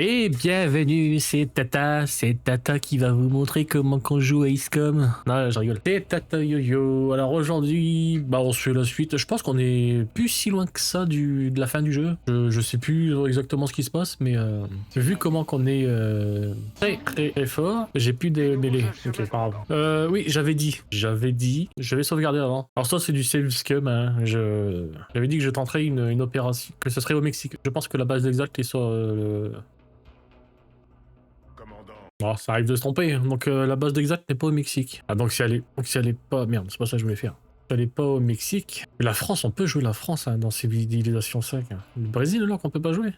Et bienvenue, c'est Tata qui va vous montrer comment qu'on joue à XCOM. Non, je rigole. C'est Tata Yo-Yo. Alors aujourd'hui, bah on suit la suite. Je pense qu'on est plus si loin que ça de la fin du jeu. Je sais plus exactement ce qui se passe, mais vu comment qu'on est très fort, j'ai plus des mêlées. Ok, pas grave. Oui, j'avais dit, je vais sauvegarder avant. Alors ça c'est du save scum, hein. J'avais dit que je tenterais une opération, que ce serait au Mexique. Je pense que la base exacte est sur le... Bon, ça arrive de se tromper, donc la base d'exact n'est pas au Mexique. Ah donc si elle est pas... Merde, c'est pas ça que je voulais faire. Si elle est pas au Mexique... La France, on peut jouer la France hein, dans Civilization 5. Le Brésil alors qu'on peut pas jouer.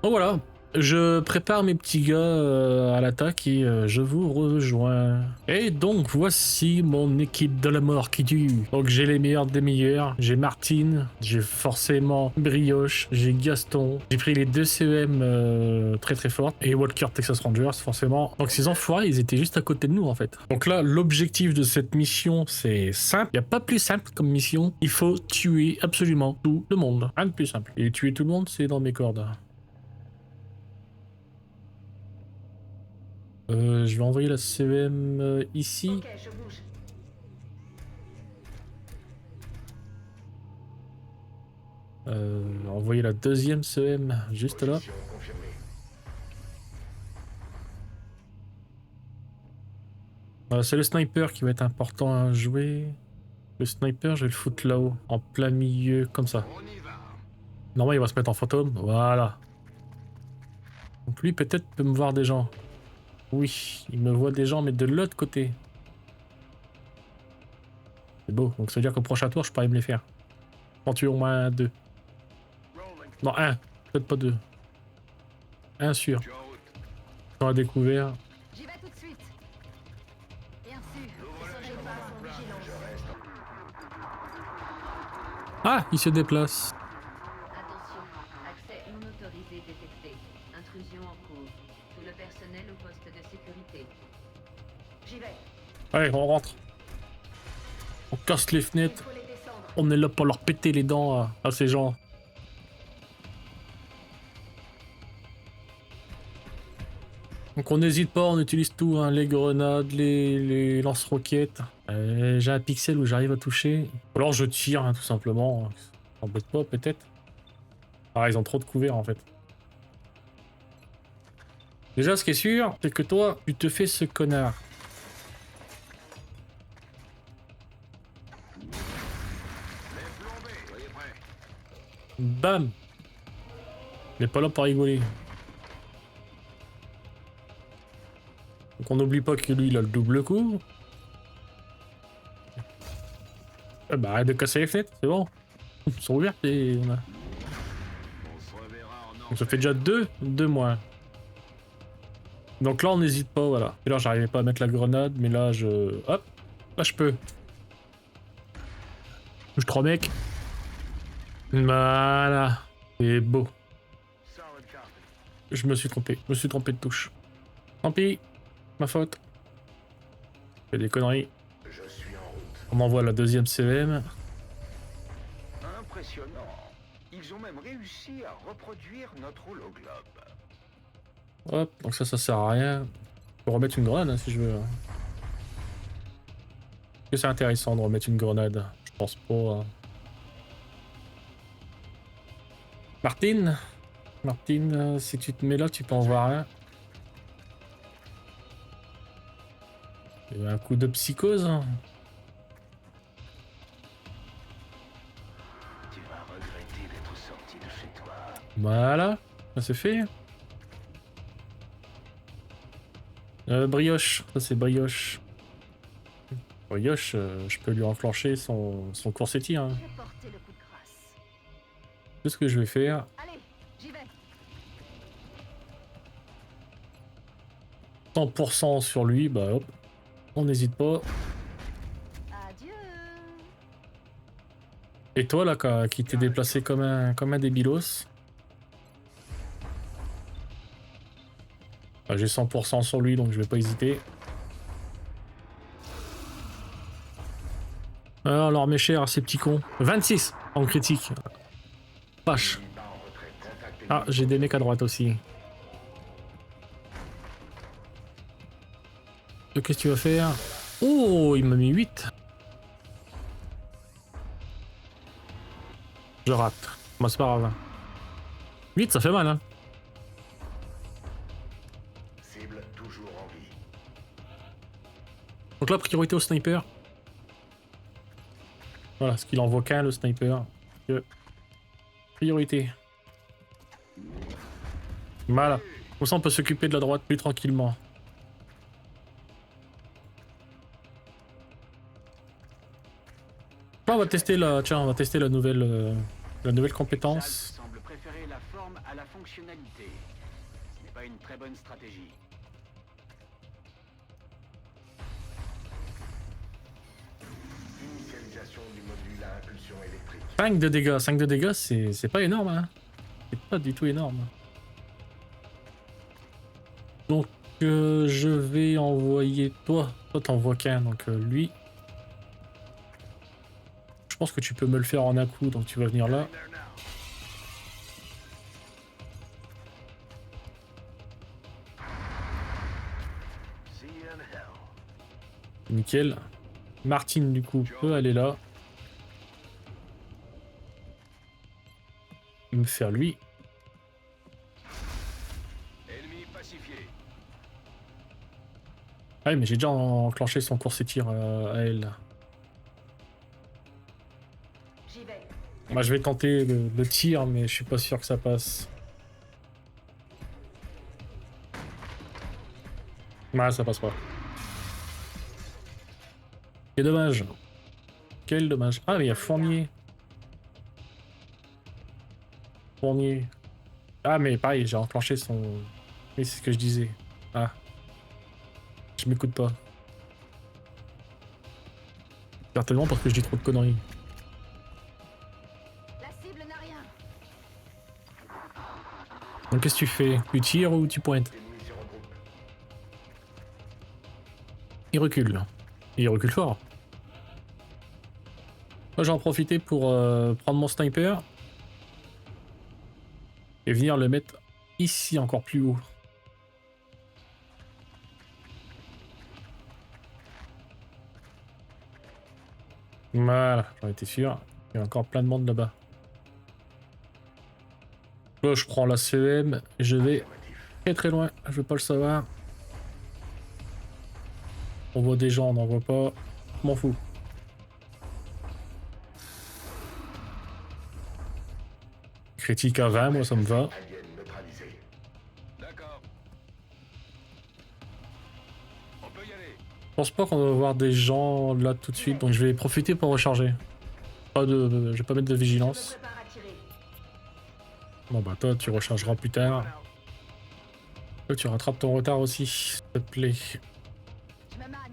Oh voilà, je prépare mes petits gars à l'attaque et je vous rejoins. Et donc voici mon équipe de la mort qui tue. Donc j'ai les meilleurs des meilleurs. J'ai Martine, j'ai forcément Brioche, j'ai Gaston. J'ai pris les deux CEM très fortes. Et Walker Texas Rangers forcément. Donc ces enfoirés ils étaient juste à côté de nous en fait. Donc là l'objectif de cette mission c'est simple. Il n'y a pas plus simple comme mission. Il faut tuer absolument tout le monde. Rien de plus simple. Et tuer tout le monde c'est dans mes cordes. Je vais envoyer la CEM ici. Ok, je bouge. Envoyer la deuxième CEM juste là. C'est le sniper qui va être important à jouer. Le sniper, je vais le foutre là-haut, en plein milieu, comme ça. Normalement, il va se mettre en fantôme. Voilà. Donc lui, peut-être, peut me voir des gens. Oui, il me voit des gens, mais de l'autre côté. C'est beau. Donc ça veut dire qu'au prochain tour, je pourrais me les faire. En tuer au moins deux. Non, un. Peut-être pas deux. Un sûr. On a découvert. J'y vais tout de suite. Bien sûr, ne songez pas à son vigilance. Ah, il se déplace. Attention, accès non autorisé détecté. Intrusion en cours. Tout le personnel au poste de sécurité. J'y vais. Allez, on rentre. On casse les Il fenêtres. faut les descendre. On est là pour leur péter les dents à ces gens. Donc on n'hésite pas, on utilise tout, hein, les grenades, les lance-roquettes. J'ai un pixel où j'arrive à toucher. Ou alors je tire, hein, tout simplement. Ça m'embête pas, peut-être. Ah, ils ont trop de couverts, en fait. Déjà, ce qui est sûr, c'est que toi, tu te fais ce connard. Bam! Il est pas là pour rigoler. Donc on n'oublie pas que lui, il a le double coup. Ah bah arrête de casser les fenêtres, c'est bon. Ils sont ouvertes et... Donc ça fait déjà deux moins. Donc là on n'hésite pas, voilà. Et là j'arrivais pas à mettre la grenade, mais là je... Hop! Là je peux. Touche 3 mecs. Voilà. C'est beau. Je me suis trompé de touche. Tant pis. Ma faute. J'ai des conneries. On envoie la deuxième CVM. Impressionnant. Ils ont même réussi à reproduire notre hologlobe. Hop, donc ça sert à rien. Je peux remettre une grenade hein, si je veux. Est-ce que c'est intéressant de remettre une grenade? Je pense pas. Martine, si tu te mets là, tu peux en voir un. Il y a un coup de psychose. Tu vas regretter d'être sorti de chez toi. Voilà, ça c'est fait. Brioche, ça c'est Brioche. Brioche, je peux lui enclencher son coursier. Hein. Je vais porter le coup de grâce. C'est ce que je vais faire. Allez, j'y vais. 100% sur lui, bah hop. On n'hésite pas. Adieu. Et toi là, qui t'es déplacé comme un débilos. J'ai 100% sur lui, donc je vais pas hésiter. Alors mes chers, ces petits cons. 26 en critique. Vache. Ah, j'ai des mecs à droite aussi. Qu'est-ce que tu vas faire? Oh, il m'a mis 8. Je rate. Moi, c'est pas grave. 8, ça fait mal, hein. Cible toujours en vie. Donc là, priorité au sniper. Voilà, ce qu'il envoie qu'un, le sniper. Priorité. Voilà. Comme ça, on peut s'occuper de la droite plus tranquillement. Là, on va tester la... Tiens, on va tester la nouvelle compétence. Salve semble préférer la forme à la fonctionnalité. Ce n'est pas une très bonne stratégie. Initialisation du module à impulsion électrique. 5 de dégâts. 5 de dégâts, c'est pas énorme, hein. C'est pas du tout énorme. Donc, je vais envoyer toi. Toi, t'envoies qu'un, donc lui. Je pense que tu peux me le faire en un coup, donc tu vas venir là. Nickel. Martine, du coup, peut aller là. Me faire lui. Ennemi pacifié. Ah, mais j'ai déjà enclenché son course et tir à elle. J'y vais. Moi, je vais tenter le tir, mais je suis pas sûr que ça passe. Ouais, ça passe pas. Quel dommage. Quel dommage. Ah, mais il y a Fournier. Fournier. Ah, mais pareil, j'ai enclenché son... Oui, c'est ce que je disais. Ah. Je m'écoute pas. Certainement parce que je dis trop de conneries. La cible n'a rien. Donc qu'est-ce que tu fais? Tu tires ou tu pointes? Ennemis se regroupent. Il recule. Il recule fort. Moi, j'en profiter pour prendre mon sniper et venir le mettre ici, encore plus haut. Voilà, j'en étais sûr. Il y a encore plein de monde là-bas. Là, je prends la CEM et je vais très très loin. Je veux pas le savoir. On voit des gens, on n'en voit pas. Je m'en fous. Critique à 20, moi ça me va. Alien neutralisé. D'accord. On peut y aller. Je pense pas qu'on va voir des gens là tout de suite, donc je vais profiter pour recharger. Pas de, je vais pas mettre de Je me vigilance. prépare à tirer. Bon bah toi tu rechargeras plus tard. Toi, tu rattrapes ton retard aussi, s'il te plaît. Je me magne.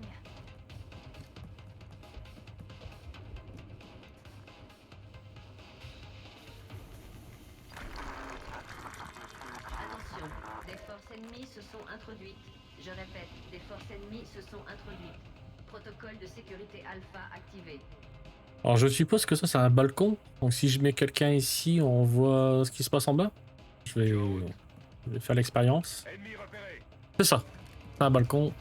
Attention, des forces ennemies se sont introduites. Je répète, des forces ennemies se sont introduites. Protocole de sécurité alpha activé. Alors je suppose que ça c'est un balcon, donc si je mets quelqu'un ici, on voit ce qui se passe en bas. Je vais faire l'expérience. Ennemi repéré. C'est ça, c'est un balcon.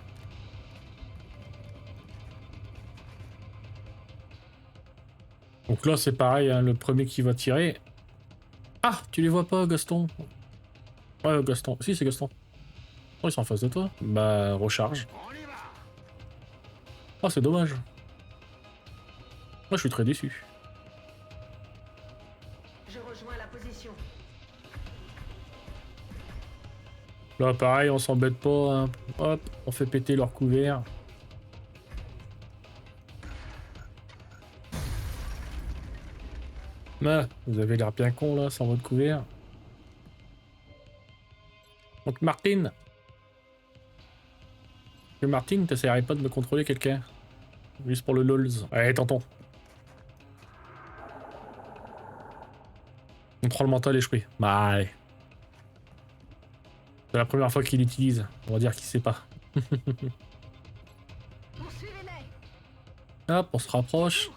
Donc là c'est pareil, hein, le premier qui va tirer. Ah, tu les vois pas Gaston? Ouais Gaston, si c'est Gaston. Oh ils sont en face de toi. Bah recharge. On y va. Oh c'est dommage. Moi je suis très déçu. Je rejoins la position. Là pareil, on s'embête pas, hein. Hop, on fait péter leur couvert. Ah, vous avez l'air bien con là, sans votre couvert. Donc Martine. Martine, t'essaierais pas de me contrôler quelqu'un? Juste pour le lols. Allez, tonton. Contrôle mental échoué. Bah allez. C'est la première fois qu'il l'utilise. On va dire qu'il sait pas. Poursuivez-les. Hop, on se rapproche.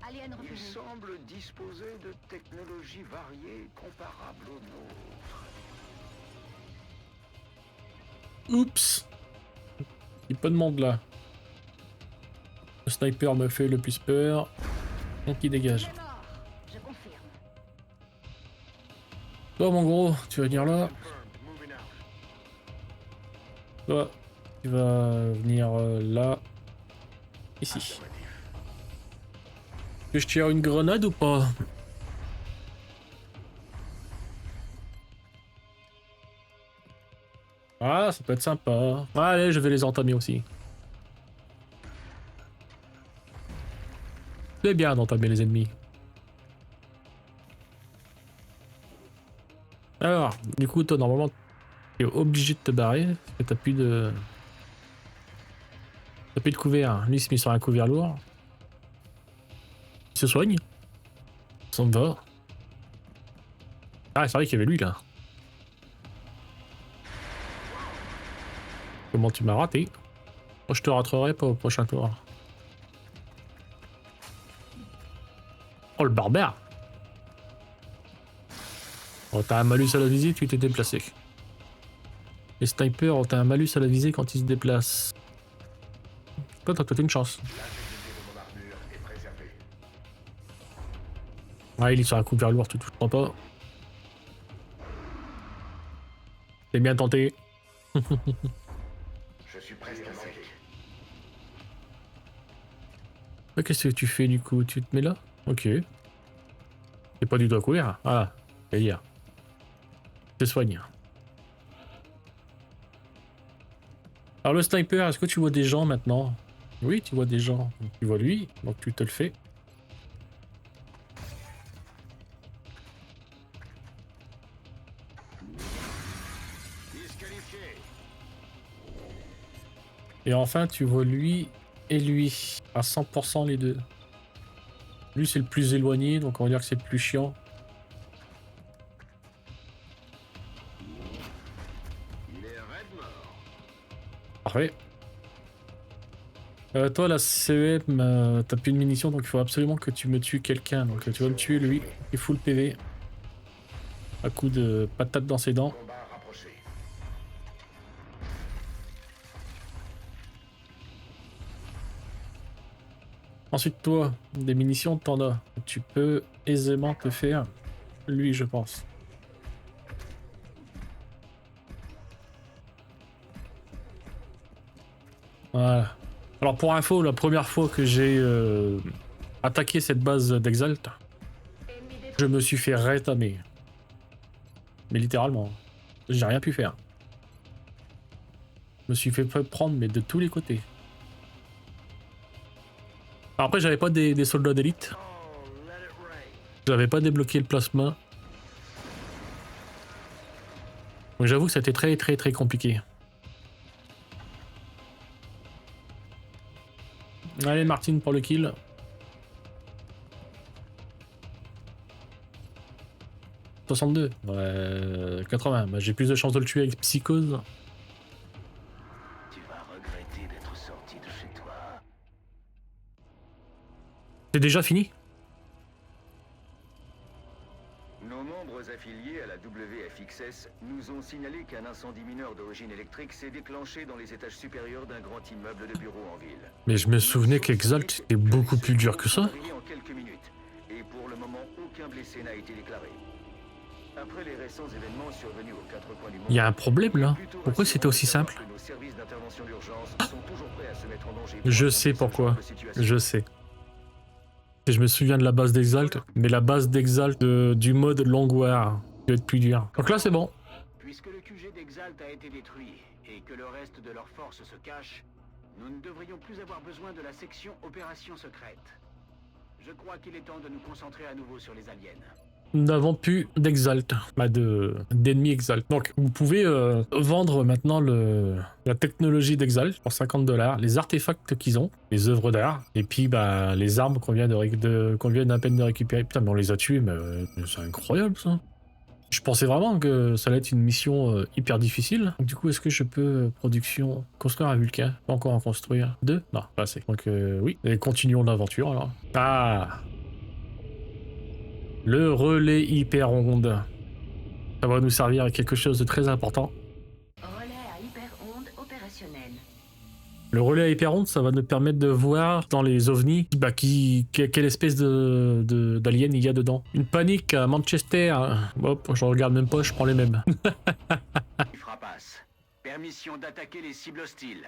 Alien Il repéré. semble disposez de technologies variées comparables aux nôtres. Oups. Il y a pas de monde là. Le sniper me fait le plus peur. Donc il dégage. Je confirme. Toi mon gros, tu vas venir là. Toi, tu vas venir là. Ici. Que je tire une grenade ou pas? Ah, ça peut être sympa. Allez, je vais les entamer aussi. C'est bien d'entamer les ennemis. Alors, du coup, toi, normalement, tu es obligé de te barrer, parce que t'as plus de... T'as plus de couvert. Lui, il s'est mis sur un couvert lourd. Il se soigne. Ça me va. Ah, c'est vrai qu'il y avait lui, là. Comment tu m'as raté? Moi, je te raterai pas au prochain tour. Oh, le barbare! Oh, t'as un malus à la visée, tu t'es déplacé. Les snipers, oh, t'as un malus à la visée quand ils se déplacent. Toi, t'as peut-être une chance. Ouais, il est sur un couvert lourd, tu touches pas. C'est bien tenté. Je suis presque à sec. Qu'est-ce que tu fais du coup? Tu te mets là? Ok. C'est pas du tout à couvert. Ah, c'est dire. Je te soigne. Alors le sniper, est-ce que tu vois des gens maintenant? Oui, tu vois des gens. Tu vois lui, donc tu te le fais. Et enfin, tu vois lui et lui. À 100% les deux. Lui, c'est le plus éloigné, donc on va dire que c'est le plus chiant. Parfait. Toi, la CEM, t'as plus de munitions, donc il faut absolument que tu me tues quelqu'un. Donc tu vas me tuer lui, il full PV. À coup de patate dans ses dents. Combat rapproché. Ensuite, toi, des munitions, t'en as. Tu peux aisément te faire lui, je pense. Voilà. Alors pour info, la première fois que j'ai attaqué cette base d'Exalt, je me suis fait rétamer. Mais littéralement, j'ai rien pu faire. Je me suis fait prendre, mais de tous les côtés. Alors après, j'avais pas des soldats d'élite. J'avais pas débloqué le plasma. Donc j'avoue que c'était très compliqué. Allez Martine pour le kill. « 62 ». Ouais, 80. Bah, j'ai plus de chances de le tuer avec psychose. Tu vas regretter d'être sorti de chez toi. C'est déjà fini? Nos membres affiliés à la WFXS nous ont signalé qu'un incendie mineur d'origine électrique s'est déclenché dans les étages supérieurs d'un grand immeuble de bureaux en ville. Mais je me souvenais qu'Exalt était beaucoup plus dur que ça. En quelques minutes, et pour le moment, aucun blessé n'a été déclaré. Après les récents événements survenus aux quatre coins du monde, Il y a un problème là. Pourquoi c'était aussi simple? nos services d'intervention d'urgence sont toujours prêts à se mettre en danger. Je sais pourquoi. Je sais. Et je me souviens de la base d'Exalt, mais la base d'Exalt du mode Long War doit être plus dur. Donc là c'est bon. Puisque le QG d'Exalt a été détruit et que le reste de leurs forces se cache, nous ne devrions plus avoir besoin de la section Opération Secrète. Je crois qu'il est temps de nous concentrer à nouveau sur les aliens. Nous n'avons plus d'Exalt, bah d'ennemis Exalt. Donc vous pouvez vendre maintenant la technologie d'Exalt pour 50$, les artefacts qu'ils ont, les œuvres d'art, et puis bah les armes qu'on vient, qu'on vient à peine de récupérer. Putain mais on les a tués, mais c'est incroyable ça. Je pensais vraiment que ça allait être une mission hyper difficile. Donc, du coup, est-ce que je peux production construire un Vulcain? Pas encore en construire. 2? Non, pas assez. Donc oui, et continuons l'aventure alors. Ah! Le relais hyper-onde. Ça va nous servir à quelque chose de très important. Relais à hyper-onde opérationnel. Le relais à hyper-onde, ça va nous permettre de voir dans les ovnis quelle espèce d'alien il y a dedans. Une panique à Manchester. Hop, je regarde même pas, je prends les mêmes. Frappasse. Permission d'attaquer les cibles hostiles.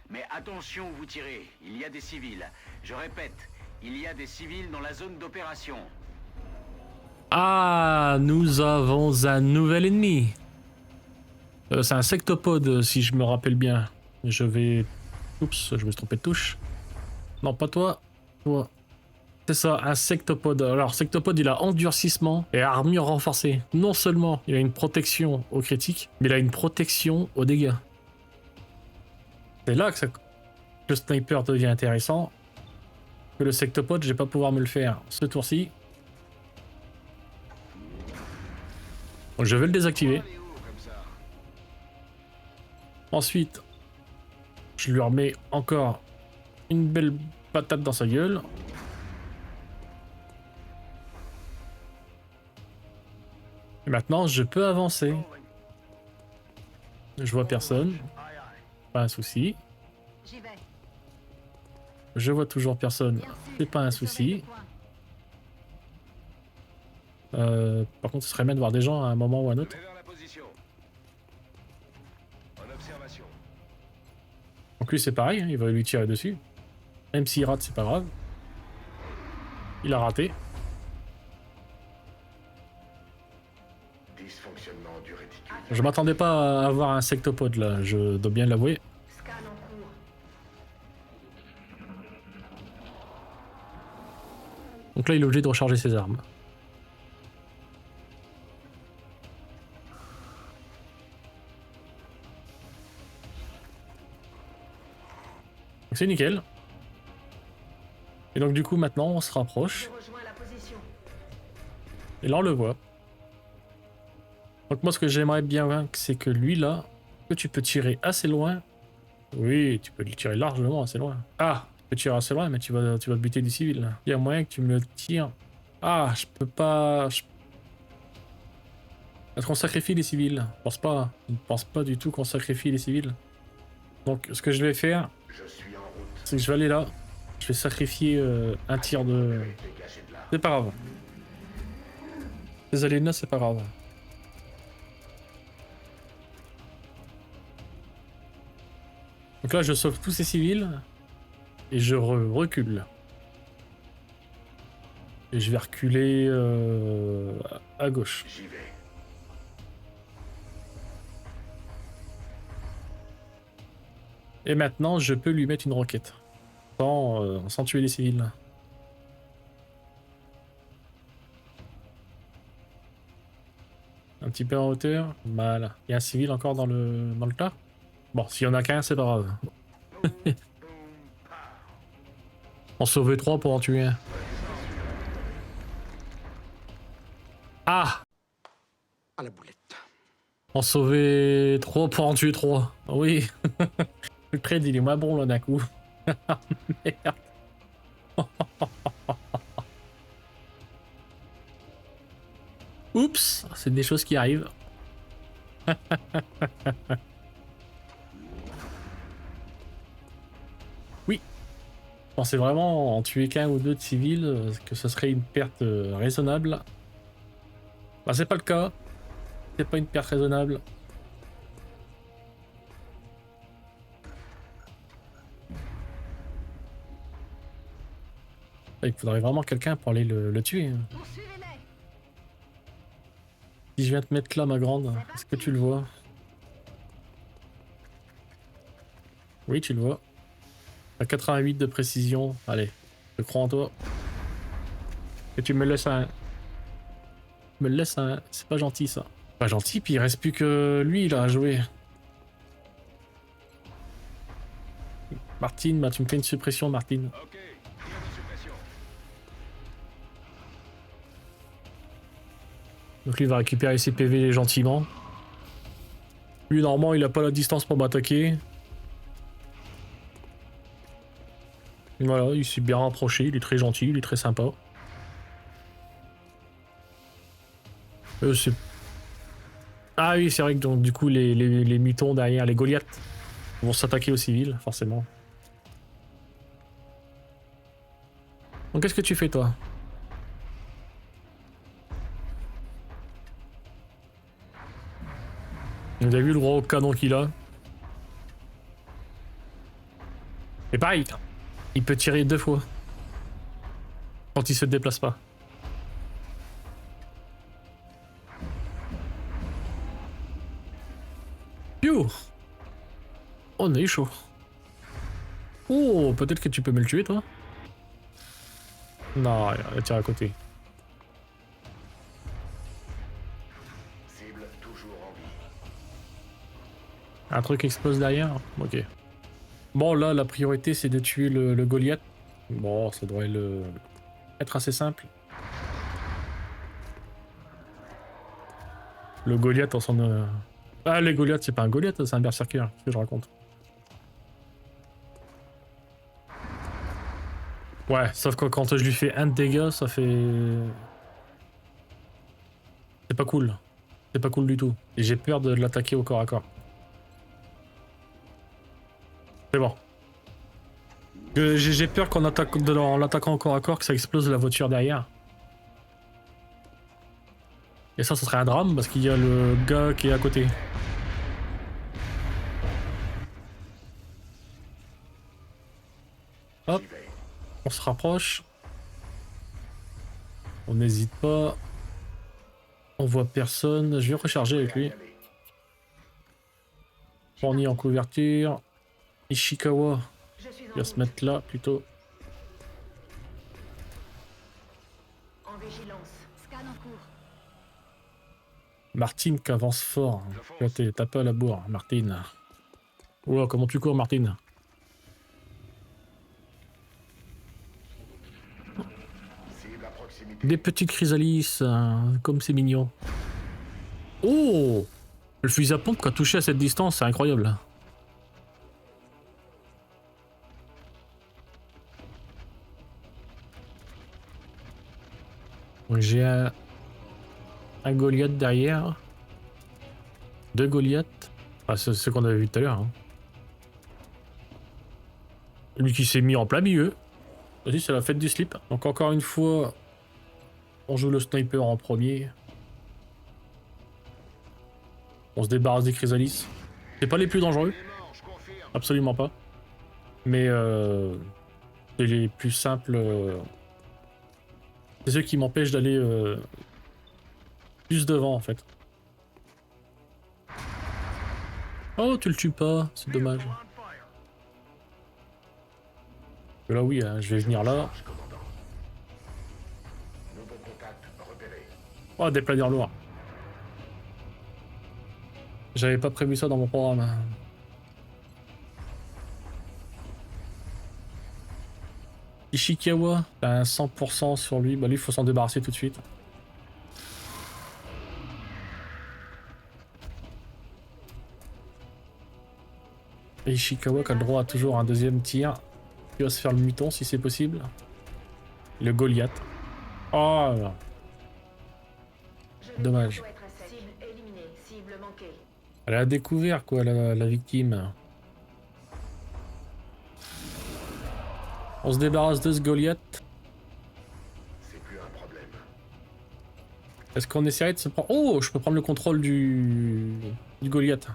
Mais attention où vous tirez, il y a des civils. Je répète, il y a des civils dans la zone d'opération. Ah, nous avons un nouvel ennemi. C'est un sectopode, si je me rappelle bien. Je vais... Oups, je me suis trompé de touche. Non, pas toi. Toi. C'est ça, un sectopode. Alors, sectopode, il a endurcissement et armure renforcée. Non seulement il a une protection aux critiques, mais il a une protection aux dégâts. C'est là que le sniper devient intéressant. Que le sectopode, je vais pas pouvoir me le faire ce tour-ci. Donc je vais le désactiver. Ensuite, je lui remets encore une belle patate dans sa gueule. Et maintenant, je peux avancer. Je vois personne. Pas un souci. J'y vais. Je vois toujours personne. Bien sûr, C'est pas un je surveille souci. le coin. Par contre, ce serait bien de voir des gens à un moment ou à un autre. Vers la position. En observation. Donc lui, c'est pareil, hein, il va lui tirer dessus. Même s'il rate, c'est pas grave. Il a raté. Dysfonctionnement du réticule. Je m'attendais pas à avoir un sectopode là, je dois bien l'avouer. Scan en cours. Donc là, il est obligé de recharger ses armes. Donc c'est nickel. Et donc du coup, maintenant, on se rapproche. Je rejoins la position. Et là, on le voit. Donc moi, ce que j'aimerais bien vaincre, c'est que lui, là, que tu peux tirer assez loin. Oui, tu peux le tirer largement assez loin. Ah, tu peux tirer assez loin, mais tu vas buter des civils. Là. Il y a moyen que tu me le tires. Ah, je peux pas... Est-ce qu'on sacrifie les civils? Je pense pas. Je ne pense pas du tout qu'on sacrifie les civils. Donc, ce que je vais faire, Je suis en route. c'est que je vais aller là. Je vais sacrifier un tir de... Dégagez de là. C'est pas grave. Les aliens, c'est pas grave. Donc là, je sauve tous ces civils. Et je recule. Et je vais reculer à gauche. J'y vais. Et maintenant, je peux lui mettre une roquette. Sans tuer les civils. Un petit peu en hauteur. Voilà. Il y a un civil encore dans le tas. Bon, s'il y en a qu'un, c'est pas grave. On sauvait 3 pour en tuer un. Ah! À la boulette. On sauvait 3 pour en tuer 3. Oui. Le trade, il est moins bon là d'un coup. Merde. Oups, c'est des choses qui arrivent. Oui. Je pensais vraiment en tuer qu'un ou deux de civils, que ce serait une perte raisonnable. Bah c'est pas le cas. C'est pas une perte raisonnable. Il faudrait vraiment quelqu'un pour aller le tuer. Poursuivez-les. Si je viens te mettre là, ma grande, est-ce que tu le vois? Oui, tu le vois. À 88 de précision. Allez, je crois en toi. Et tu me laisses un... Me le laisses un... C'est pas gentil, ça. Pas gentil, puis il reste plus que lui, là, à jouer. Martine, bah, tu me fais une suppression, Martine. Ok. Tir de suppression. Donc lui, il va récupérer ses PV gentiment. Lui, normalement, il a pas la distance pour m'attaquer. Voilà, il s'est bien rapproché, il est très gentil, il est très sympa. C'est... Ah oui, c'est vrai que donc, du coup, les mutons derrière, les Goliaths, vont s'attaquer aux civils, forcément. Donc qu'est-ce que tu fais, toi? Vous avez vu le gros canon qu'il a? Et pareil, il peut tirer 2 fois. Quand il se déplace pas. Yo! On a eu chaud. Oh, peut-être que tu peux me le tuer, toi? Non, il tire à côté. Cible toujours en vie. Un truc explose derrière? Ok. Bon, là, la priorité, c'est de tuer le Goliath. Bon, ça devrait être assez simple. Le Goliath, on s'en a... Ah, les Goliaths, c'est pas un Goliath, c'est un berserker, ce que je raconte. Ouais, sauf que quand je lui fais 1 de dégâts, ça fait... C'est pas cool. C'est pas cool du tout. Et j'ai peur de l'attaquer au corps à corps. C'est bon. J'ai peur qu'en l'attaquant au corps à corps, que ça explose la voiture derrière. Et ça serait un drame parce qu'il y a le gars qui est à côté. Hop, on se rapproche. On n'hésite pas. On voit personne. Je vais recharger avec lui. Fourni en couverture. Ishikawa. Il va se mettre là plutôt. En vigilance. Scan en cours. Martine qui avance fort. Là, t'as pas à la bourre, Martine. Oula, comment tu cours, Martine? Cible à proximité. Des petites chrysalises, comme c'est mignon. Oh! Le fusil à pompe qui a touché à cette distance, c'est incroyable. Donc j'ai un Goliath derrière. 2 Goliaths. Ah, c'est ce qu'on avait vu tout à l'heure. Hein. Lui qui s'est mis en plein milieu. Vas-y, c'est la fête du slip. Donc encore une fois, on joue le sniper en premier. On se débarrasse des chrysalises. C'est pas les plus dangereux. Absolument pas. Mais c'est les plus simples. C'est ceux qui m'empêchent d'aller plus devant en fait. Oh, tu le tues pas, c'est dommage. Là oui, hein, je vais venir là. Nouveau contact repéré. Oh, des planeurs lourds. J'avais pas prévu ça dans mon programme. Ishikawa, t'as un 100% sur lui. Bah lui, il faut s'en débarrasser tout de suite. Et Ishikawa qui a le droit à toujours un deuxième tir. Il va se faire le muton si c'est possible. Le Goliath. Oh là. Dommage. Cible éliminée. Cible manquée. Elle a découvert quoi la victime. On se débarrasse de ce Goliath. C'est plus un problème. Est-ce qu'on essaierait de se prendre... Oh, je peux prendre le contrôle du Goliath.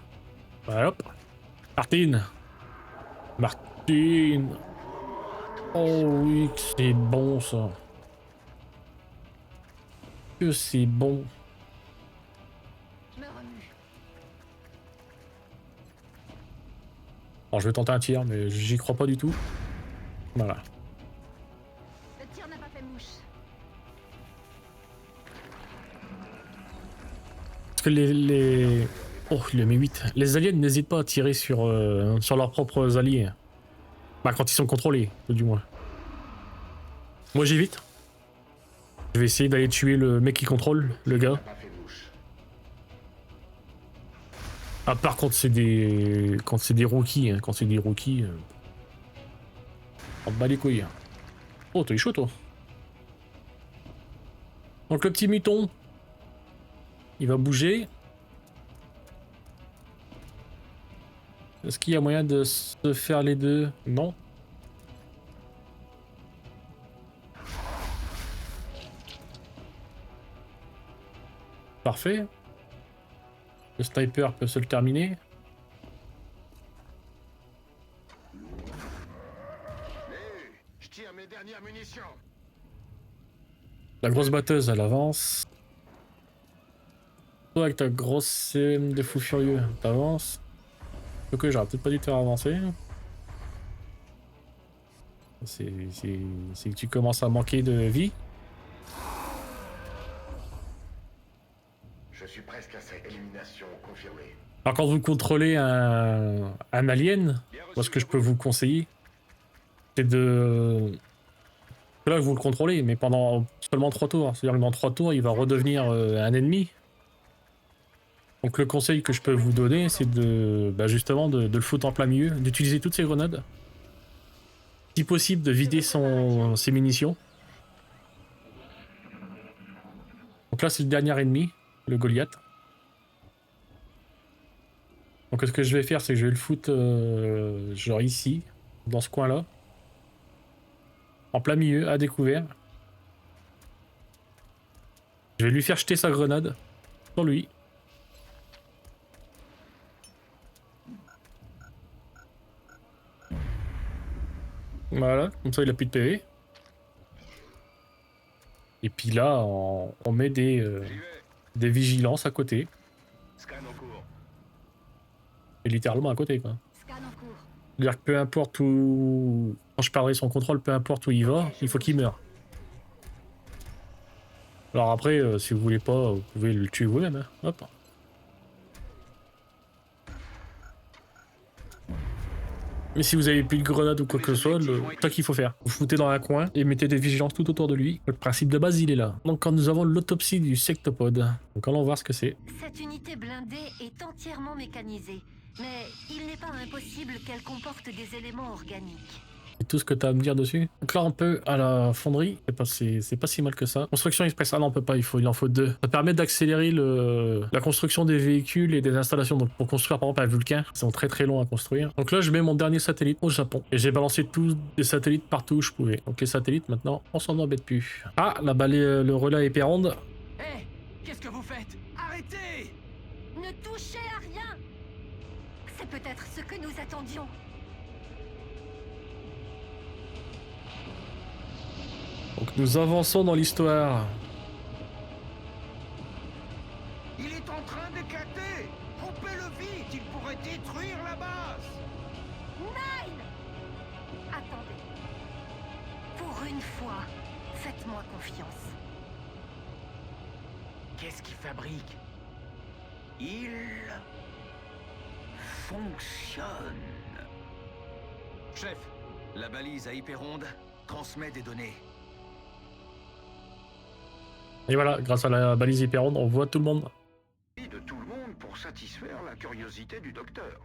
Voilà, hop. Martine. Martine. Oh oui, que c'est bon ça. Que c'est bon. Je me remue. Alors je vais tenter un tir, mais j'y crois pas du tout. Voilà. Le tir n'a pas fait mouche. Parce que les... Oh, il a mis 8. Les aliens n'hésitent pas à tirer sur leurs propres alliés. Bah, quand ils sont contrôlés, du moins. Moi, j'évite. Je vais essayer d'aller tuer le mec qui contrôle, le gars. Pas fait mouche. À part quand c'est des... Quand c'est des rookies. Hein. Quand c'est des rookies... On bat les couilles. Oh, t'es chaud, toi. Donc, le petit muton. il va bouger. Est-ce qu'il y a moyen de se faire les deux? Non. Parfait. Le sniper peut se le terminer. Je tire mes dernières munitions. La grosse batteuse, elle avance. Toi, avec ta grosse CM de fou furieux, t'avances. Ok, j'aurais peut-être pas dû te faire avancer. C'est que tu commences à manquer de vie. Je suis presque à cette élimination confirmée. Alors quand vous contrôlez un alien, moi ce que je peux vous conseiller, c'est de... Là vous le contrôlez, mais pendant seulement 3 tours. C'est-à-dire que dans 3 tours, il va redevenir un ennemi. Donc le conseil que je peux vous donner, c'est de justement de le foutre en plein milieu, d'utiliser toutes ses grenades. Si possible, de vider ses munitions. Donc là, c'est le dernier ennemi, le Goliath. Donc ce que je vais faire, c'est que je vais le foutre genre ici, dans ce coin-là. En plein milieu, à découvert. Je vais lui faire jeter sa grenade sur lui. Voilà, comme ça il a plus de PV. Et puis là, on met des vigilances à côté. Scan en cours. Et littéralement à côté quoi. Scan en cours. C'est-à-dire que peu importe où... Quand je perdrai son contrôle, peu importe où il va, il faut qu'il meure. Alors après, si vous voulez pas, vous pouvez le tuer vous-même. Hein. Hop. Mais si vous avez plus de grenades ou quoi que ce soit, c'est ça qu'il faut faire. Vous foutez dans un coin et mettez des vigilances tout autour de lui. Le principe de base, il est là. Donc quand nous avons l'autopsie du sectopode, donc allons voir ce que c'est. Cette unité blindée est entièrement mécanisée, mais il n'est pas impossible qu'elle comporte des éléments organiques. C'est tout ce que tu as à me dire dessus. Donc là, on peut à la fonderie. C'est pas si mal que ça. Construction express. Ah non, on peut pas. Il en faut 2. Ça permet d'accélérer la construction des véhicules et des installations. Donc pour construire par exemple un Vulcain, ils sont très très longs à construire. Donc là, je mets mon dernier satellite au Japon. Et j'ai balancé tous les satellites partout où je pouvais. Donc les satellites, maintenant, on s'en embête plus. Ah, là-bas, le relais Hyperonde. Hé, qu'est-ce que vous faites? Arrêtez! Ne touchez à rien! C'est peut-être ce que nous attendions. Donc nous avançons dans l'histoire. Il est en train d'éclater. Coupez-le vite, il pourrait détruire la base. Nine! Attendez. Pour une fois, faites-moi confiance. Qu'est-ce qu'il fabrique? Il fonctionne. Chef, la balise à Hyperonde transmet des données. Et voilà, grâce à la balise Hyperonde, on voit tout le monde. Et de tout le monde pour satisfaire la curiosité du docteur.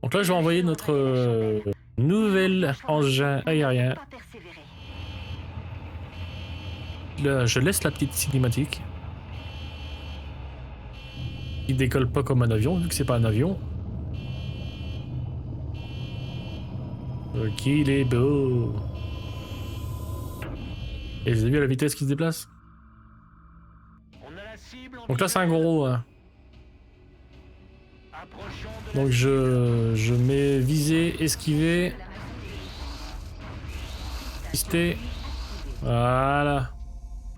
Donc là, je vais envoyer notre nouvel engin aérien. Pas persévérer. Là, je laisse la petite cinématique. Il décolle pas comme un avion, vu que c'est pas un avion. Qu'il est beau. Et vous avez vu à la vitesse qu'il se déplace? Donc là, c'est un gros. Hein. Donc je mets viser, esquiver. Pister. Voilà.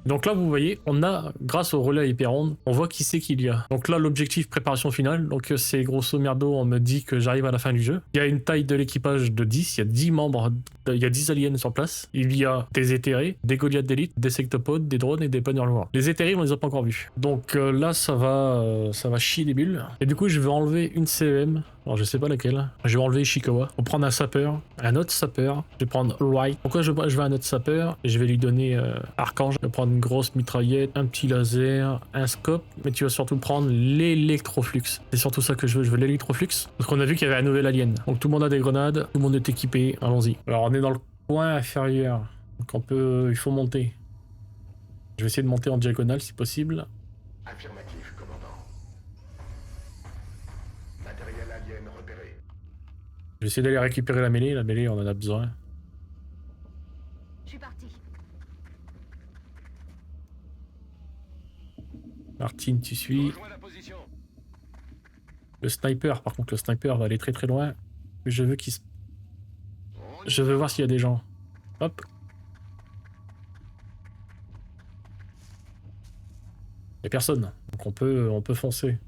Donc là, vous voyez, on a, grâce au relais Hyperonde, on voit qui c'est qu'il y a. Donc là, l'objectif préparation finale, donc c'est grosso merdo, on me dit que j'arrive à la fin du jeu. Il y a une taille de l'équipage de 10, il y a 10 membres, il y a 10 aliens sur place. Il y a des éthérés, des Goliaths d'élite, des sectopodes, des drones et des Bannerlords. Les éthérés, on les a pas encore vus. Donc là, ça va chier des bulles. Et du coup, je vais enlever une CEM. Alors je sais pas laquelle. Je vais enlever Ishikawa. On va prendre un sapeur, un autre sapeur. Je vais prendre Wright. Pourquoi je veux un autre sapeur? Et je vais lui donner Archange. Je vais prendre une grosse mitraillette, un petit laser, un scope. Mais tu vas surtout prendre l'électroflux. C'est surtout ça que je veux. Je veux l'électroflux. Parce qu'on a vu qu'il y avait un nouvel alien. Donc tout le monde a des grenades. Tout le monde est équipé. Allons-y. Alors on est dans le coin inférieur. Donc il faut monter. Je vais essayer de monter en diagonale si possible. Affirmatif. peine repéré. Je vais essayer d'aller récupérer la mêlée. La mêlée, on en a besoin. Je suis parti. Martine, tu suis. Rejoins la position. Le sniper, par contre, le sniper va aller très très loin. Mais je veux qu'il se... On y Je veux va. voir s'il y a des gens. Hop. Il n'y a personne. Donc on peut foncer.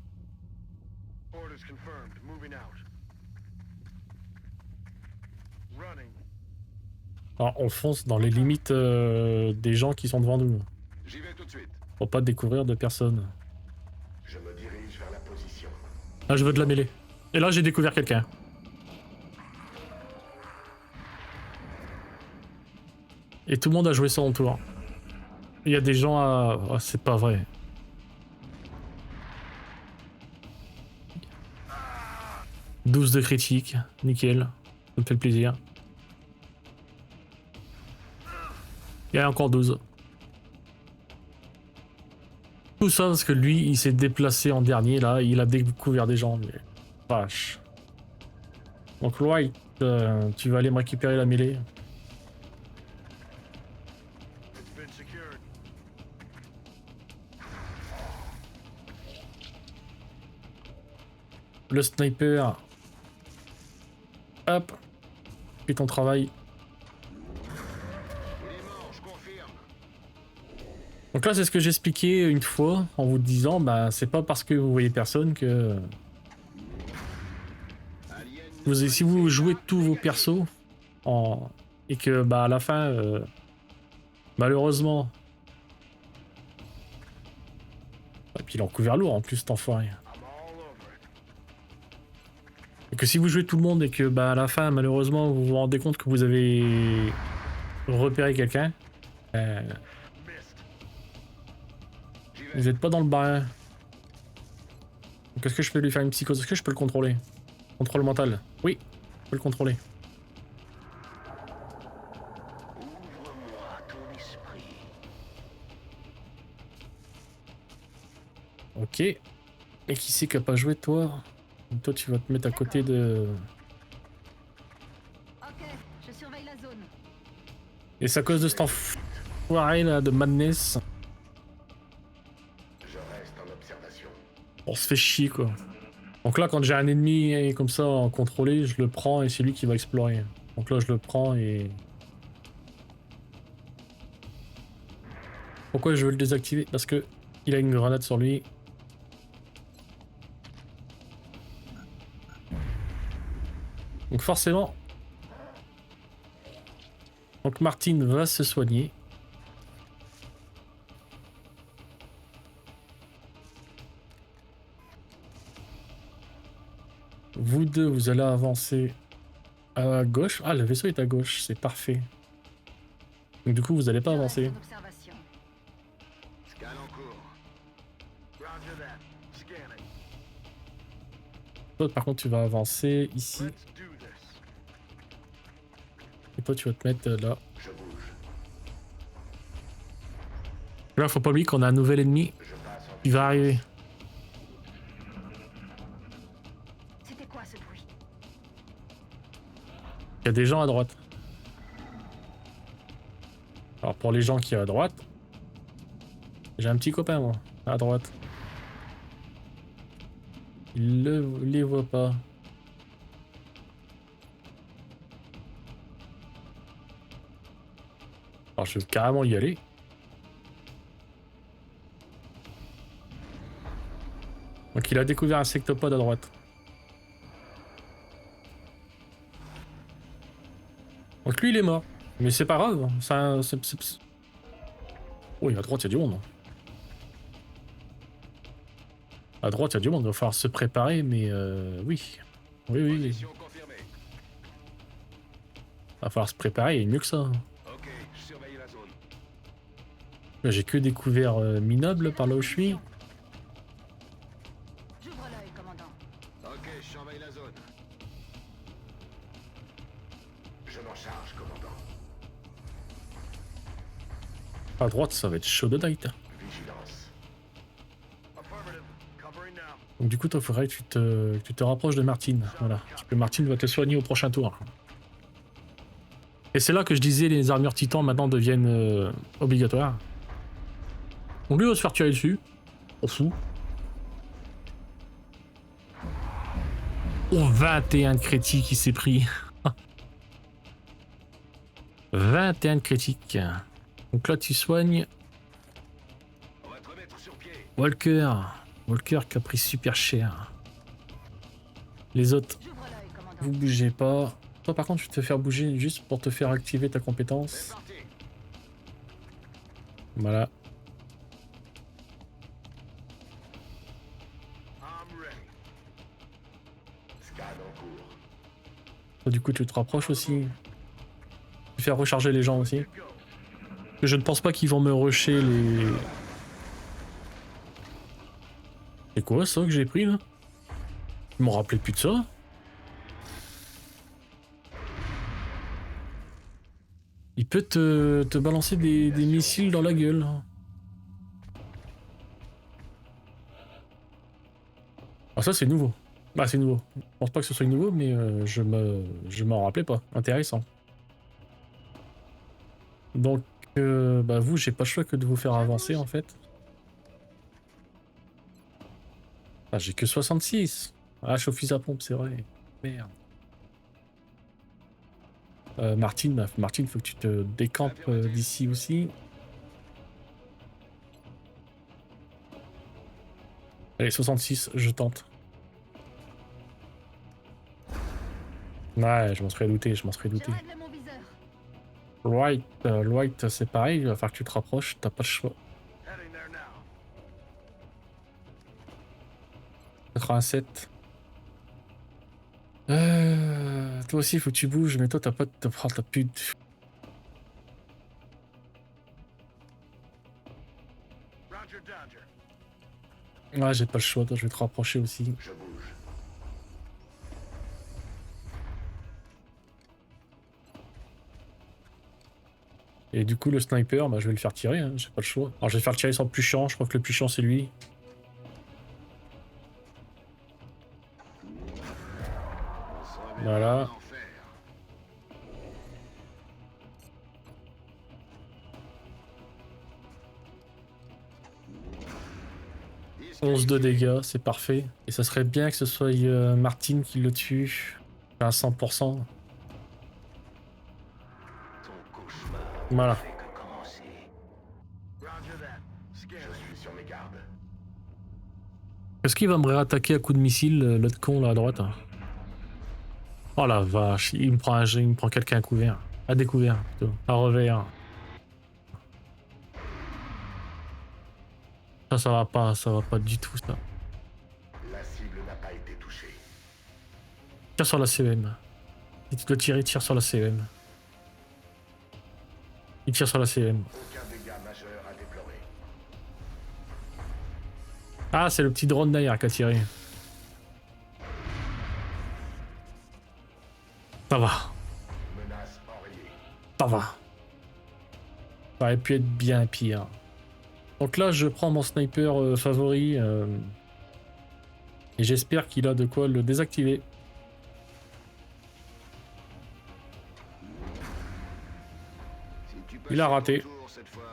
Orders confirmed. Moving out. Running. Alors on fonce dans les limites des gens qui sont devant nous. J'y vais tout de suite. Pour pas découvrir de personne. Je me dirige vers la position. Là je veux de la mêlée. Et là j'ai découvert quelqu'un. Et tout le monde a joué son tour. Il y a des gens à... Oh, c'est pas vrai. « 12 de critique, nickel, ça me fait plaisir. Il y a encore 12. Tout ça parce que lui, il s'est déplacé en dernier, là, il a découvert des gens, mais... Vache. Donc Wright, tu vas aller me récupérer la mêlée. It's been secured. Le sniper. Hop. Fais ton travail. Il est mort, je confirme. Donc là, c'est ce que j'expliquais une fois en vous disant, bah, c'est pas parce que vous voyez personne que... Alien. Si vous jouez tous vos persos et que bah à la fin, malheureusement... Et puis il est en couvert lourd en plus, cet enfoiré. I'm all over it. Et que si vous jouez tout le monde et que bah à la fin, malheureusement, vous vous rendez compte que vous avez repéré quelqu'un, Missed. J'y vais. vous n'êtes pas dans le bain. Donc est-ce que je peux lui faire une psychose? Est-ce que je peux le contrôler? Contrôle mental. Oui, je peux le contrôler. Ouvre-moi ton esprit. Ok. Et qui c'est qui a pas joué, toi? Donc toi, tu vas te mettre à côté de... Ok, je surveille la zone. Et c'est à cause de cet enfoiré là de Madness. Je reste en observation. On se fait chier quoi. Donc là, quand j'ai un ennemi comme ça en contrôlé, je le prends et c'est lui qui va explorer. Donc là, je le prends et... Pourquoi je veux le désactiver? Parce que il a une grenade sur lui. Donc forcément... Donc Martine va se soigner. Vous deux, vous allez avancer à gauche. Ah, le vaisseau est à gauche, c'est parfait. Donc du coup, vous allez pas Je reste avancer. en observation. Scan en cours. Roger that. Scanning. Toi, par contre, tu vas avancer ici. Let's do this. Et toi, tu vas te mettre là. Je bouge. Là, faut pas oublier qu'on a un nouvel ennemi Je passe en qui va arriver. C'était quoi ce bruit? Il y a des gens à droite. Alors, pour les gens qui sont à droite, j'ai un petit copain, moi, à droite. Il les voit pas. Alors, je vais carrément y aller. Donc, il a découvert un sectopode à droite. Donc, lui, il est mort. Mais c'est pas grave. Ça, oh, à droite, il y a du monde. À droite, il y a du monde. Il va falloir se préparer, mais oui. Oui, oui, oui. position confirmée. Il va falloir se préparer, il y a mieux que ça. Ok, je surveille la zone. Là, j'ai que découvert Minable par là où je suis. J'ouvre l'œil, commandant. Ok, je surveille la zone. Je m'en charge, commandant. À droite, ça va être chaud de night. Vigilance. Affirmative. Covering now. Donc du coup, il faudrait que tu te rapproches de Martine. Voilà. Parce que Martine va te soigner au prochain tour. Et c'est là que je disais les armures titans maintenant deviennent obligatoires. Donc lui va se faire tirer dessus. On fout. Oh, 21 de critique il s'est pris. 21 de critique. Donc là tu soignes On va te remettre sur pied. Walker. Walker qui a pris super cher. Les autres, J'ouvre l'œil, commandant. vous bougez pas. Toi par contre je vais te faire bouger juste pour te faire activer ta C'est compétence. parti. Voilà. I'm ready. Scan en cours. Toi, du coup tu te rapproches aussi. Je vais faire recharger les gens aussi. Go. Je ne pense pas qu'ils vont me rusher les... C'est quoi ça que j'ai pris là? Ils m'ont rappelé plus de ça. Il peut te balancer des missiles dans la gueule. Ah ça c'est nouveau. Bah c'est nouveau. Je pense pas que ce soit nouveau mais je m'en rappelais pas. Intéressant. Donc bah vous j'ai pas le choix que de vous faire avancer en fait. Ah j'ai que 66. Ah je suis au fusil à pompe c'est vrai. Merde. Martine, faut que tu te décampes d'ici aussi. Allez, 66, je tente. Ouais, je m'en serais douté, Je règle mon viseur. White, c'est pareil, il va falloir que tu te rapproches, t'as pas le choix. Heading there now. 87. Toi aussi, faut que tu bouges, mais toi, t'as pas... T'as plus de... Roger Dodger. Ouais, j'ai pas le choix, toi, je vais te rapprocher aussi. Je bouge. Et du coup, le sniper, bah, je vais le faire tirer, hein, j'ai pas le choix. Alors, je vais faire tirer sur le plus chiant, je crois que le plus chiant, c'est lui. On se reverra Voilà. en enfer. Disqualifié. 11 de dégâts, c'est parfait. Et ça serait bien que ce soit Martine qui le tue à 100%. Ton cauchemar Voilà. fait que commencer. Roger that. Scanner. Je suis sur mes gardes. Est-ce qu'il va me réattaquer à coups de missile, l'autre con là à droite? Oh la vache, il me prend quelqu'un à couvert. À découvert, plutôt. À revers. Ça va pas du tout ça. La cible n'a pas été touchée. Tire sur la CEM. Si tu dois tirer, tire sur la CEM. Il tire sur la CEM. Aucun dégât majeur à déplorer. Ah, c'est le petit drone derrière qui a tiré. Ça va, Menace enrayée. ça va. Ça aurait pu être bien pire. Donc là, je prends mon sniper favori. Et j'espère qu'il a de quoi le désactiver. Si tu peux Il a faire raté. ton tour cette fois.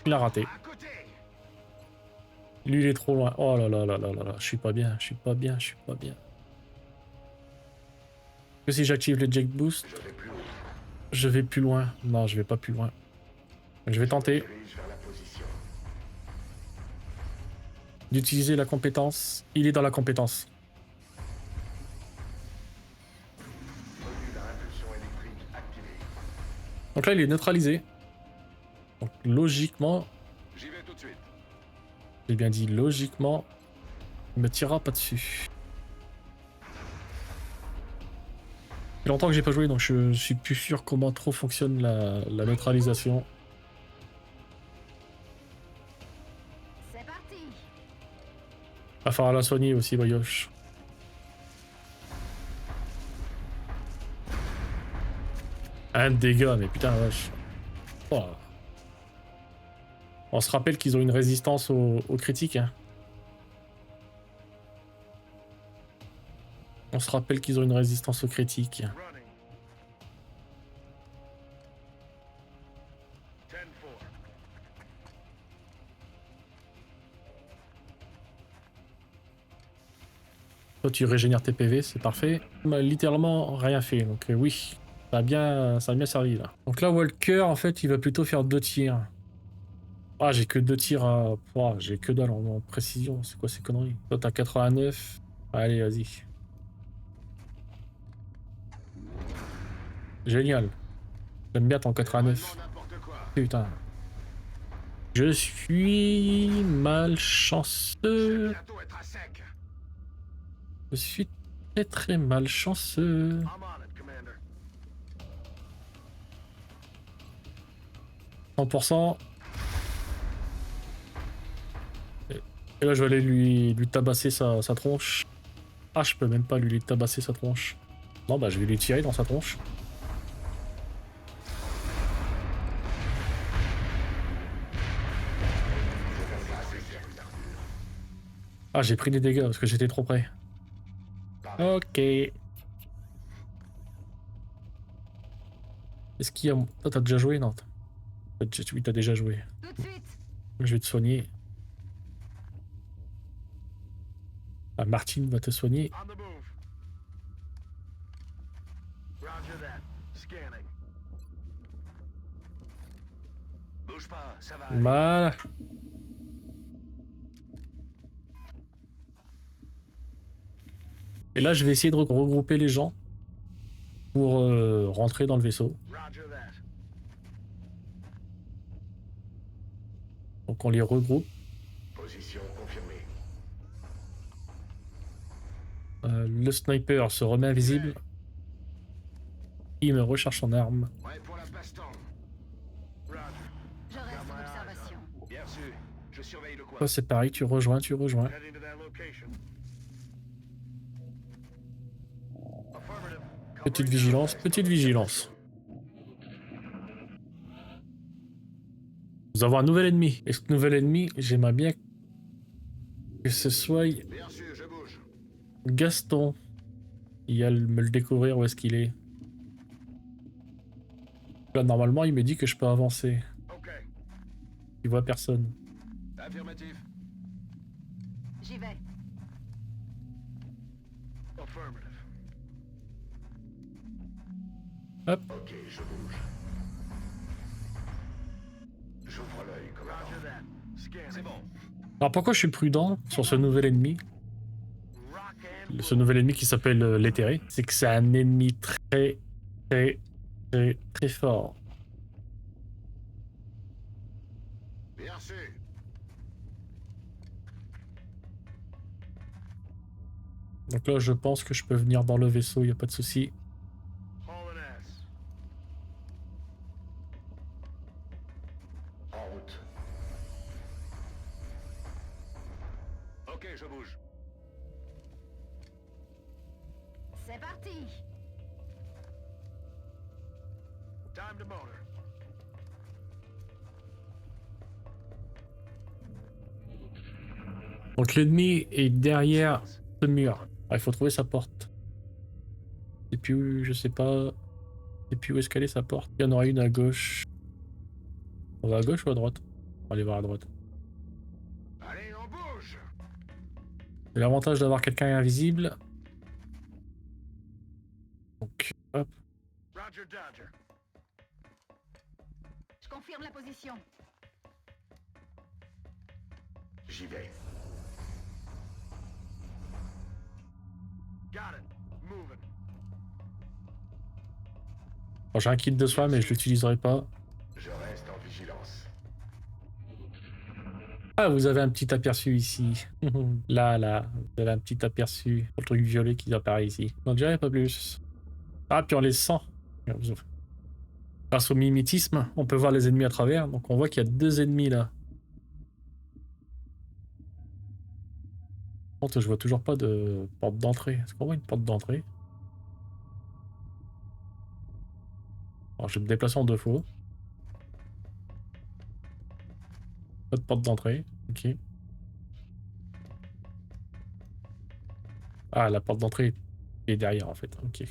Il a raté. À côté. Lui, il est trop loin. Oh là là là là là là. Je suis pas bien, je suis pas bien, je suis pas bien. Que si j'active le Jack Boost, Je vais plus haut. je vais plus loin. Non, je vais pas plus loin. Je vais tenter Dirige vers la position. d'utiliser la compétence. Il est dans la compétence. Module à impulsion électrique activé. Donc là, il est neutralisé. Donc logiquement, J'y vais tout de suite. j'ai bien dit logiquement, il me tirera pas dessus. Ça fait longtemps que j'ai pas joué, donc je suis plus sûr comment trop fonctionne la neutralisation. C'est parti. Va falloir la soigner aussi, Brioche. Un dégât, mais putain, vache. Oh. On se rappelle qu'ils ont une résistance aux critiques. Hein. On se rappelle qu'ils ont une résistance aux critiques. Running. 10-4. Toi, tu régénères tes PV, c'est parfait. On m'a littéralement rien fait, donc oui, ça a bien servi là. Donc là, Walker, en fait, il va plutôt faire 2 tirs. Ah, j'ai que 2 tirs à... Oh, j'ai que dalle en précision, c'est quoi ces conneries? Toi, t'as 89. Allez, vas-y. Génial. J'aime bien ton 89. Vraiment n'importe quoi. Putain. Je suis malchanceux. Bientôt être à sec. Je suis très très malchanceux. I'm on it, Commander. 100%. Et là, je vais aller lui tabasser sa tronche. Ah, je peux même pas lui tabasser sa tronche. Non, bah, je vais lui tirer dans sa tronche. Ah, j'ai pris des dégâts parce que j'étais trop près. Ok. Est-ce qu'il y a... Toi, t'as déjà joué? Non. Oui, t'as déjà joué. Tout de suite. Je vais te soigner. Ah, Martine va te soigner. On the move. Roger that. Scanning. Bouge pas, ça va aller. Voilà. Et là, je vais essayer de regrouper les gens pour rentrer dans le vaisseau. Roger that. Donc on les regroupe. Position confirmée. Le sniper se remet invisible. Il me recharge son arme. Ouais, pour la baston. Roger. Je reste en observation. Bien sûr. Je surveille le coin. Toi, c'est pareil, tu rejoins. Heading to that location. Affirmative. Petite vigilance, petite vigilance. Nous avons un nouvel ennemi. Et ce nouvel ennemi, j'aimerais bien que ce soit Bien sûr, je bouge. Gaston. Il a me le découvrir où est-ce qu'il est. Là, normalement, il me dit que je peux avancer. Ok. Il voit personne. Affirmatif. J'y vais. Affirmative. Hop. Ok, je bouge. J'ouvre l'œil, commandant. Roger that. Scan. C'est bon. Alors pourquoi je suis prudent sur ce nouvel ennemi? Rock and Ce nouvel ennemi qui s'appelle l'éthéré. C'est que c'est un ennemi très très fort. bien sûr. Donc là, je pense que je peux venir dans le vaisseau, il n'y a pas de souci. Hauling ass. En route. Ok, je bouge. C'est parti. Time to motor. Donc l'ennemi est derrière ce mur. Ah, il faut trouver sa porte. Et puis où, je sais pas. Et puis où est-ce qu'elle est sa porte? Il y en aura une à gauche. On va à gauche ou à droite? On va aller voir à droite. Allez, on bouge. C'est l'avantage d'avoir quelqu'un invisible. Donc, hop. Roger Dodger. Je confirme la position. J'y vais. Got it. Moving. Bon, j'ai un kit de soin, mais je l'utiliserai pas. Je reste en vigilance. Ah, vous avez un petit aperçu ici. Là, vous avez un petit aperçu. Le truc violet qui apparaît ici. On dirait pas plus. Ah, puis on les sent. Grâce au mimétisme, on peut voir les ennemis à travers. Donc on voit qu'il y a 2 ennemis là. Par contre, je vois toujours pas de porte d'entrée. Est-ce qu'on voit une porte d'entrée? Alors, je vais me déplacer en 2 fois. Pas de porte d'entrée. Ok. Ah, la porte d'entrée est Il est derrière en fait, ok.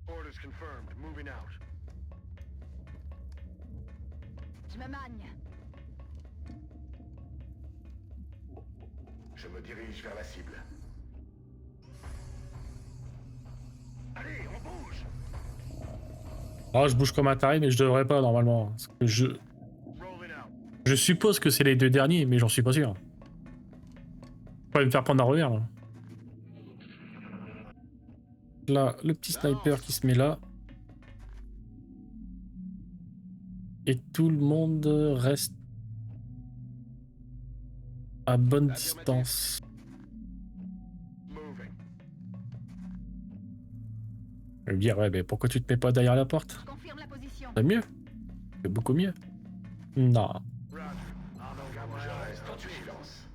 Orders confirmed. Moving out. Je me magne. Je me dirige vers la cible. Allez, on bouge. Ah, je bouge comme un taré, mais je devrais pas normalement. Parce que Rolling out. je suppose que c'est les deux derniers, mais j'en suis pas sûr. Pas me faire prendre un revers là. Là, le petit sniper qui se met là. Et tout le monde reste à bonne distance. Moving. Je vais me dire, ouais, mais pourquoi tu te mets pas derrière la porte? Confirme la position. C'est mieux. C'est beaucoup mieux. Non. Roger. Je reste en vigilance.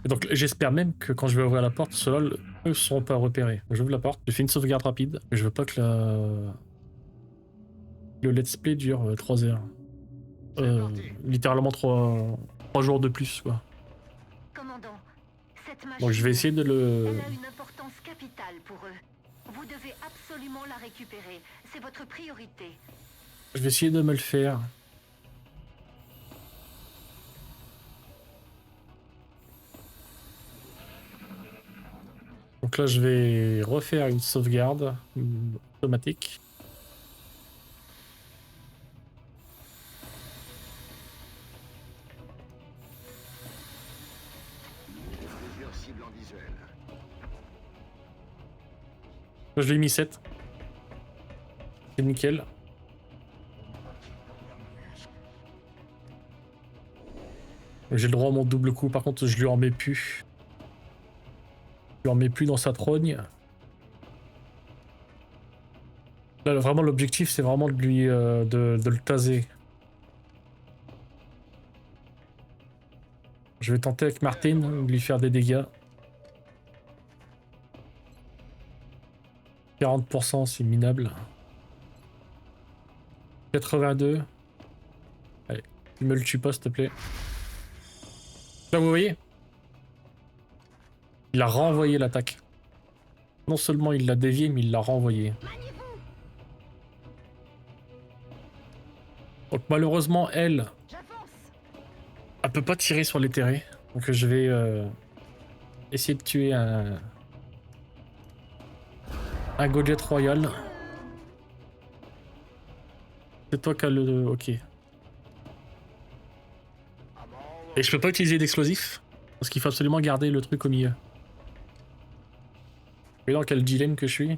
Et donc j'espère même que quand je vais ouvrir la porte, ceux-là, eux, ne seront pas repérés. J'ouvre la porte, je fais une sauvegarde rapide. Je veux pas que le let's play dure 3 heures. Littéralement 3 jours de plus, quoi. Commandant, cette machine... Donc je vais essayer de le... Elle a une importance capitale pour eux. Vous devez absolument la récupérer. C'est votre priorité. Je vais essayer de me le faire. Donc là, je vais refaire une sauvegarde automatique. Plusieurs cibles en visuel. Là, je l'ai mis 7. C'est nickel. J'ai le droit à mon double coup, par contre je lui en mets plus. Je lui en mets plus dans sa trogne. Là, vraiment l'objectif c'est vraiment de lui de le taser. Je vais tenter avec Martin de lui faire des dégâts. 40% c'est minable. 82. Allez, tu me le tues pas s'il te plaît. Là vous voyez, il a renvoyé l'attaque. Non seulement il l'a dévié, mais il l'a renvoyé. Donc malheureusement elle peut pas tirer sur les terrés. Donc je vais essayer de tuer un Gauget Royal. C'est toi qui as le... Ok. Et je peux pas utiliser d'explosif parce qu'il faut absolument garder le truc au milieu. Vous voyez dans quel dilemme que je suis.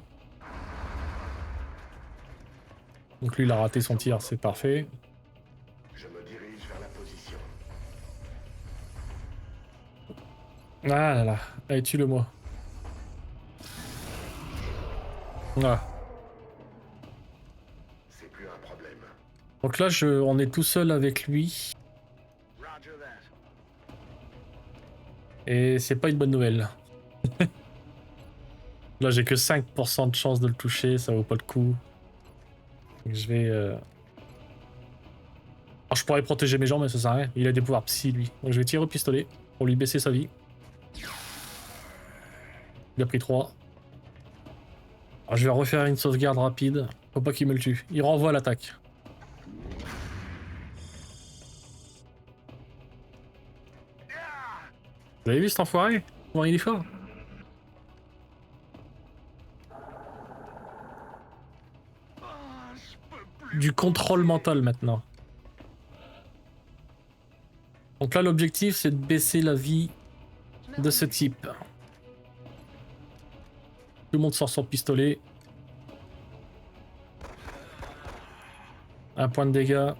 Donc lui il a raté son tir, c'est parfait. Je me dirige vers la position. Ah là là, allez tue-le moi. Voilà. C'est plus un problème. Donc là on est tout seul avec lui. Roger that. Et c'est pas une bonne nouvelle. Là j'ai que 5% de chance de le toucher, ça vaut pas le coup. Donc, je vais... Alors je pourrais protéger mes jambes mais ça sert à rien, il a des pouvoirs psy lui. Donc je vais tirer au pistolet pour lui baisser sa vie. Il a pris 3. Alors, je vais refaire une sauvegarde rapide, faut pas qu'il me le tue. Il renvoie l'attaque. Vous avez vu cet enfoiré? Comment il est fort? Du contrôle mental maintenant. Donc là l'objectif c'est de baisser la vie de ce type. Tout le monde sort son pistolet. Un point de dégâts.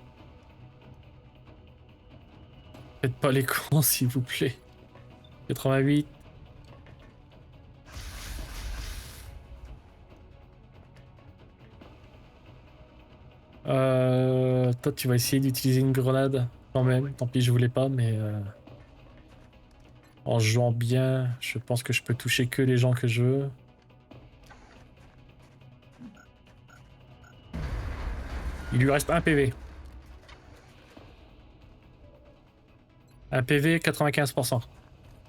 Faites pas les cons s'il vous plaît. 88. Toi tu vas essayer d'utiliser une grenade quand même. Tant pis je voulais pas mais en jouant bien je pense que je peux toucher que les gens que je veux. Il lui reste un PV. Un PV 95%.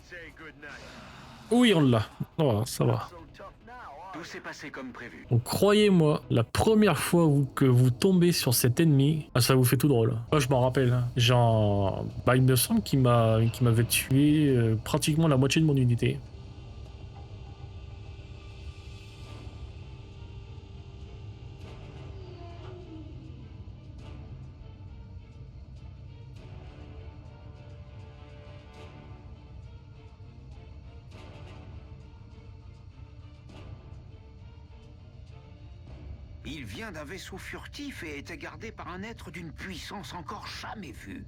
Say goodnight. Oui, on l'a. Oh, ça va. So tough now, Tout s'est passé comme prévu. Donc croyez-moi, la première fois que vous tombez sur cet ennemi, ça vous fait tout drôle. Moi je m'en rappelle. Hein. Genre, il me semble qu'il m'avait tué pratiquement la moitié de mon unité. Il vient d'un vaisseau furtif et était gardé par un être d'une puissance encore jamais vue.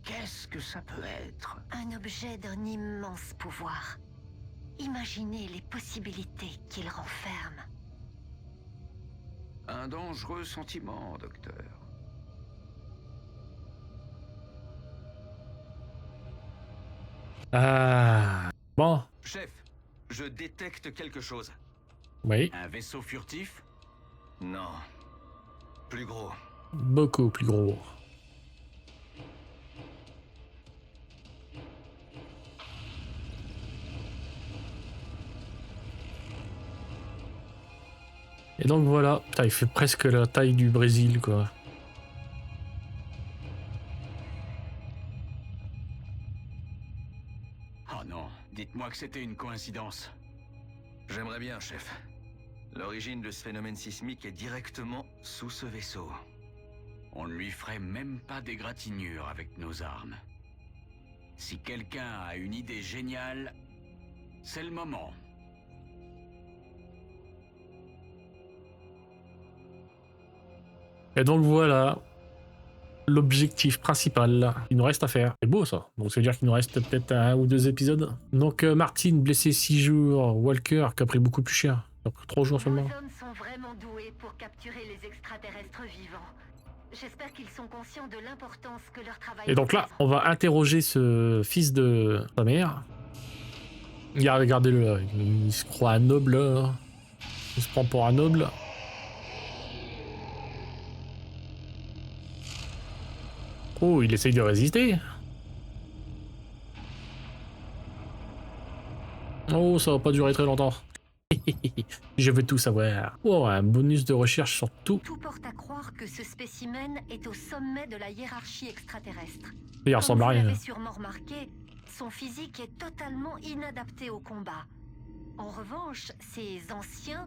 Qu'est-ce que ça peut être? Un objet d'un immense pouvoir. Imaginez les possibilités qu'il renferme. Un dangereux sentiment, docteur. Ah. Bon. Chef, je détecte quelque chose. Oui. Un vaisseau furtif? Non. Plus gros. Beaucoup plus gros. Et donc voilà, putain, il fait presque la taille du Brésil quoi. Oh non, dites-moi que c'était une coïncidence. J'aimerais bien, chef. L'origine de ce phénomène sismique est directement sous ce vaisseau. On ne lui ferait même pas d'égratignure avec nos armes. Si quelqu'un a une idée géniale, c'est le moment. Et donc voilà, l'objectif principal. Il nous reste à faire. C'est beau ça. Donc ça veut dire qu'il nous reste peut-être 1 ou 2 épisodes. Donc Martin, blessé 6 jours. Walker, qui a pris beaucoup plus cher. Il a pris 3 jours seulement. Vos hommes sont vraiment doués pour capturer les extraterrestres vivants. J'espère qu'ils sont conscients de l'importance que leur travail Et donc là, on va interroger ce fils de sa mère. Regardez-le là. Il se croit un noble là. Il se prend pour un noble. Oh, il essaye de résister. Oh, ça va pas durer très longtemps. Je veux tout savoir. Oh, un bonus de recherche sur tout. Tout porte à croire que ce spécimen est au sommet de la hiérarchie extraterrestre. Il ressemble à Comme vous rien. l'avez sûrement remarqué, son physique est totalement inadapté au combat. En revanche, ces anciens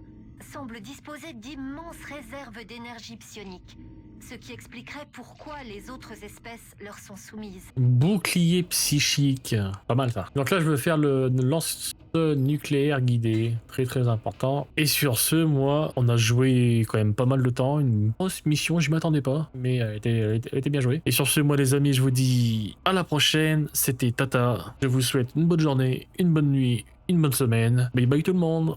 semblent disposer d'immenses réserves d'énergie psionique, ce qui expliquerait pourquoi les autres espèces leur sont soumises. Bouclier psychique. Pas mal ça. Donc là, je veux faire le lance nucléaire guidé. Très très important. Et sur ce, moi, on a joué quand même pas mal de temps. Une grosse mission, je m'attendais pas. Mais elle était bien jouée. Et sur ce, moi les amis, je vous dis à la prochaine. C'était Tata. Je vous souhaite une bonne journée, une bonne nuit, une bonne semaine. Bye bye tout le monde.